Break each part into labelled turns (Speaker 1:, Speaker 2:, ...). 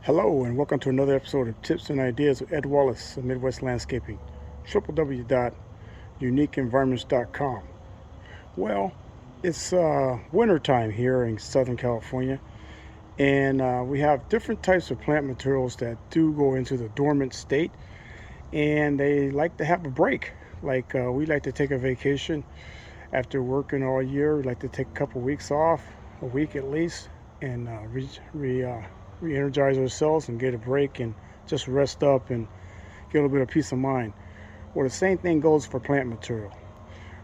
Speaker 1: Hello and welcome to another episode of Tips and Ideas with Ed Wallace of Midwest Landscaping, www.uniqueenvironments.com. Well, it's winter time here in Southern California, and we have different types of plant materials that do go into the dormant state, and they like to have a break. We like to take a vacation after working all year. We like to take a couple weeks off, a week at least, and re-energize ourselves and get a break and just rest up and get a little bit of peace of mind. Well, the same thing goes for plant material.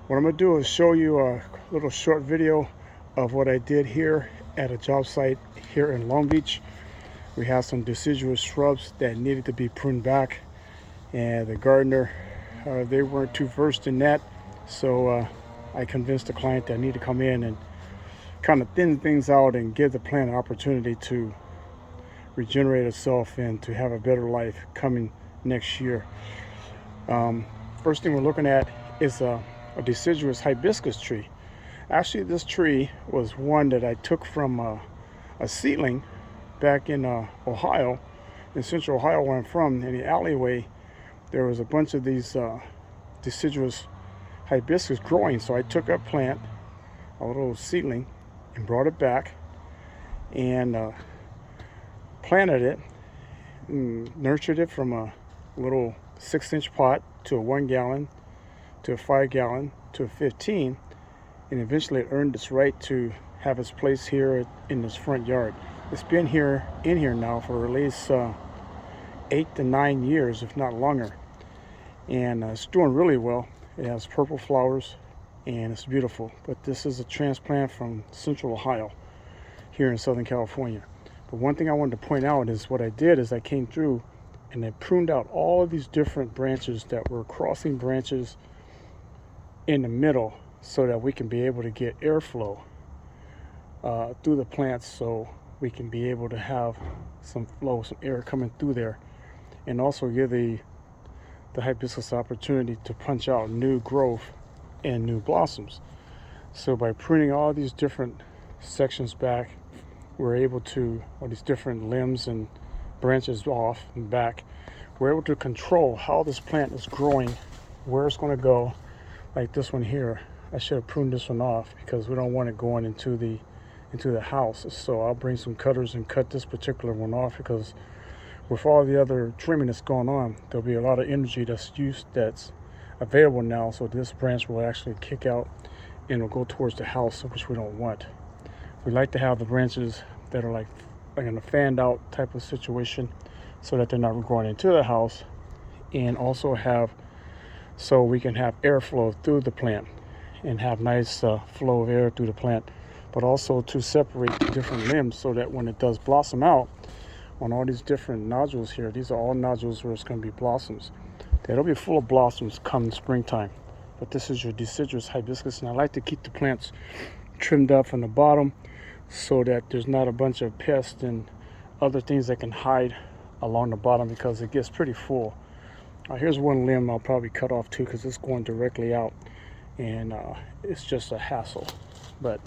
Speaker 1: What I'm going to do is show you a little short video of what I did here at a job site here in Long Beach. We have some deciduous shrubs that needed to be pruned back, and the gardener, they weren't too versed in that, so I convinced the client that I need to come in and kind of thin things out and give the plant an opportunity to regenerate itself and to have a better life coming next year. First thing we're looking at is a deciduous hibiscus tree. Actually, this tree was one that I took from a seedling back in Ohio, in central Ohio where I'm from. In the alleyway, there was a bunch of these deciduous hibiscus growing, so I took a plant, a little seedling, and brought it back and planted it and nurtured it from a little 6-inch pot to a 1 gallon to a 5 gallon to a 15, and eventually it earned its right to have its place here in this front yard. It's been in here now for at least 8 to 9 years, if not longer, and it's doing really well. It has purple flowers and it's beautiful. But this is a transplant from central Ohio here in Southern California. But one thing I wanted to point out is what I did is I came through and I pruned out all of these different branches that were crossing branches in the middle so that we can be able to get airflow through the plants, so we can be able to have some flow, some air coming through there, and also give the hibiscus opportunity to punch out new growth and new blossoms. So by pruning all these different sections back, we're able to, all these different limbs and branches off and back, we're able to control how this plant is growing, where it's going to go. Like this one here, I should have pruned this one off because we don't want it going into the house. So I'll bring some cutters and cut this particular one off, because with all the other trimming that's going on, there'll be a lot of energy that's available now, so this branch will actually kick out and will go towards the house, which we don't want. We like to have the branches that are like in a fanned out type of situation, so that they're not growing into the house, and also have, so we can have airflow through the plant and have nice flow of air through the plant, but also to separate the different limbs so that when it does blossom out on all these different nodules here, these are all nodules where it's going to be blossoms. It'll be full of blossoms come springtime. But this is your deciduous hibiscus, and I like to keep the plants trimmed up from the bottom so that there's not a bunch of pests and other things that can hide along the bottom, because it gets pretty full. Here's one limb I'll probably cut off too, because it's going directly out, and it's just a hassle. But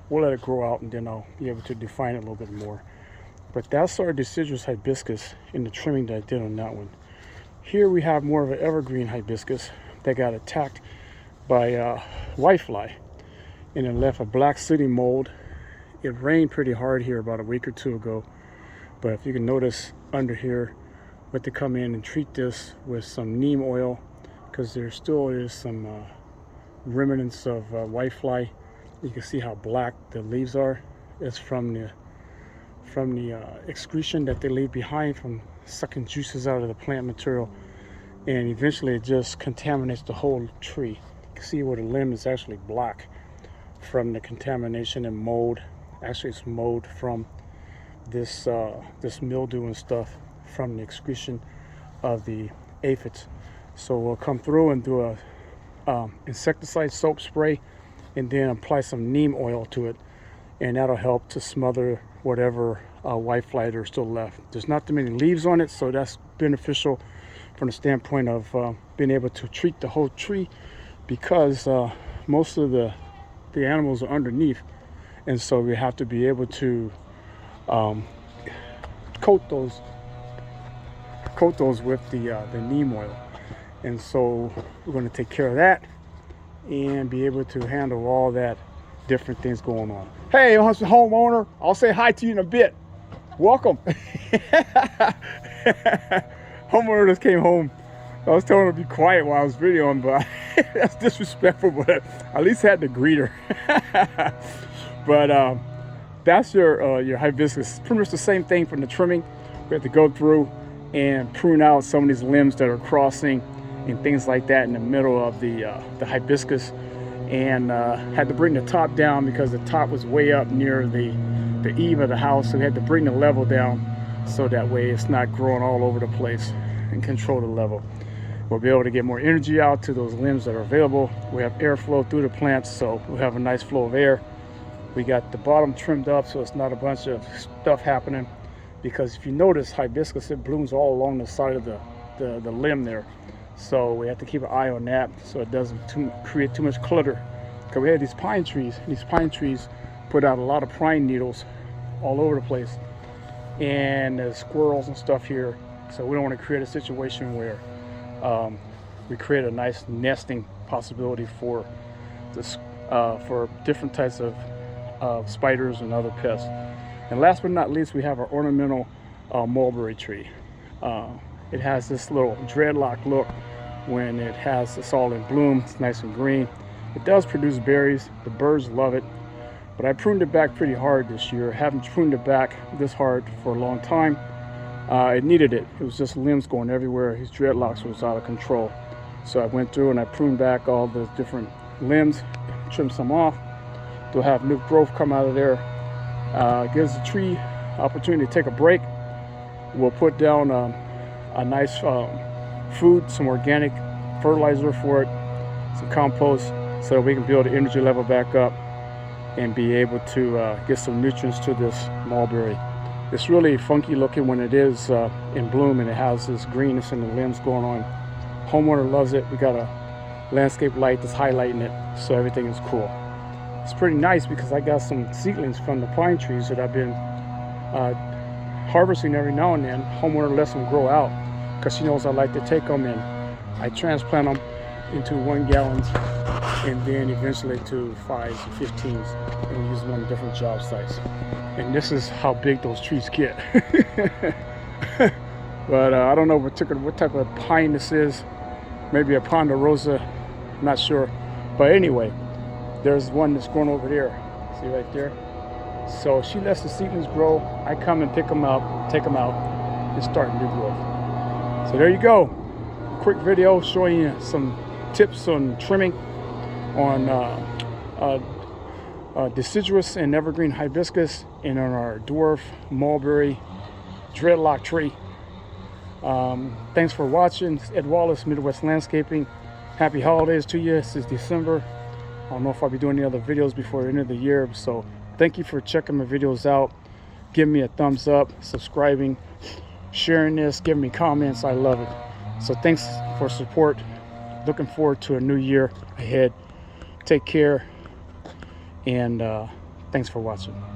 Speaker 1: we'll let it grow out and then I'll be able to define it a little bit more. But that's our deciduous hibiscus in the trimming that I did on that one. Here we have more of an evergreen hibiscus that got attacked by whitefly, and it left a black sooty mold. It rained pretty hard here about a week or two ago, but if you can notice under here, we have to come in and treat this with some neem oil, because there still is some remnants of whitefly. You can see how black the leaves are. It's from the excretion that they leave behind from sucking juices out of the plant material, and eventually it just contaminates the whole tree. You can see where the limb is actually black from the contamination and mold. Actually, it's mold from this mildew and stuff from the excretion of the aphids. So we'll come through and do a insecticide soap spray, and then apply some neem oil to it, and that'll help to smother whatever whitefly there's still left. There's not too many leaves on it, so that's beneficial from the standpoint of being able to treat the whole tree, because most of the animals are underneath, and so we have to be able to coat those with the neem oil. And so we're going to take care of that and be able to handle all that different things going on. Hey, homeowner, I'll say hi to you in a bit. Welcome. Homeowner just came home. I was telling her to be quiet while I was videoing, but that's disrespectful, but at least I had to greet her. But that's your hibiscus. Pretty much the same thing from the trimming. We have to go through and prune out some of these limbs that are crossing and things like that in the middle of the hibiscus, and had to bring the top down because the top was way up near the eave of the house, so we had to bring the level down so that way it's not growing all over the place, and control the level. We'll be able to get more energy out to those limbs that are available. We have airflow through the plants, so we'll have a nice flow of air. We got the bottom trimmed up so it's not a bunch of stuff happening, because if you notice, hibiscus, it blooms all along the side of the limb there. So we have to keep an eye on that so it doesn't create too much clutter. Because we have these pine trees. These pine trees put out a lot of pine needles all over the place. And there's squirrels and stuff here. So we don't want to create a situation where we create a nice nesting possibility for this, for different types of spiders and other pests. And last but not least, we have our ornamental mulberry tree. It has this little dreadlock look when it's all in bloom. It's nice and green. It does produce berries. The birds love it. But I pruned it back pretty hard this year. I haven't pruned it back this hard for a long time. It needed it. It was just limbs going everywhere. His dreadlocks was out of control. So I went through and I pruned back all the different limbs, trimmed some off. To have new growth come out of there. Gives the tree opportunity to take a break. We'll put down a nice food, some organic fertilizer for it, some compost, so that we can build the energy level back up and be able to get some nutrients to this mulberry. It's really funky looking when it is in bloom, and it has this greenness in the limbs going on. Homeowner loves it. We got a landscape light that's highlighting it, so everything is cool. It's pretty nice because I got some seedlings from the pine trees that I've been harvesting every now and then. Homeowner lets them grow out because she knows I like to take them and I transplant them into 1 gallons and then eventually to 5s and 15s, and use them on different job sites. And this is how big those trees get. But I don't know what type of pine this is. Maybe a ponderosa, not sure. But anyway, there's one that's growing over there. See right there? So she lets the seedlings grow. I come and pick them up, take them out, and start new growth. So there you go. Quick video showing you some tips on trimming on deciduous and evergreen hibiscus, and on our dwarf mulberry dreadlock tree. Thanks for watching. It's Ed Wallace, Midwest Landscaping. Happy holidays to you. This is December. I don't know if I'll be doing any other videos before the end of the year, so thank you for checking my videos out. Give me a thumbs up, subscribing, sharing this, giving me comments. I love it. So thanks for support. Looking forward to a new year ahead. Take care, and thanks for watching.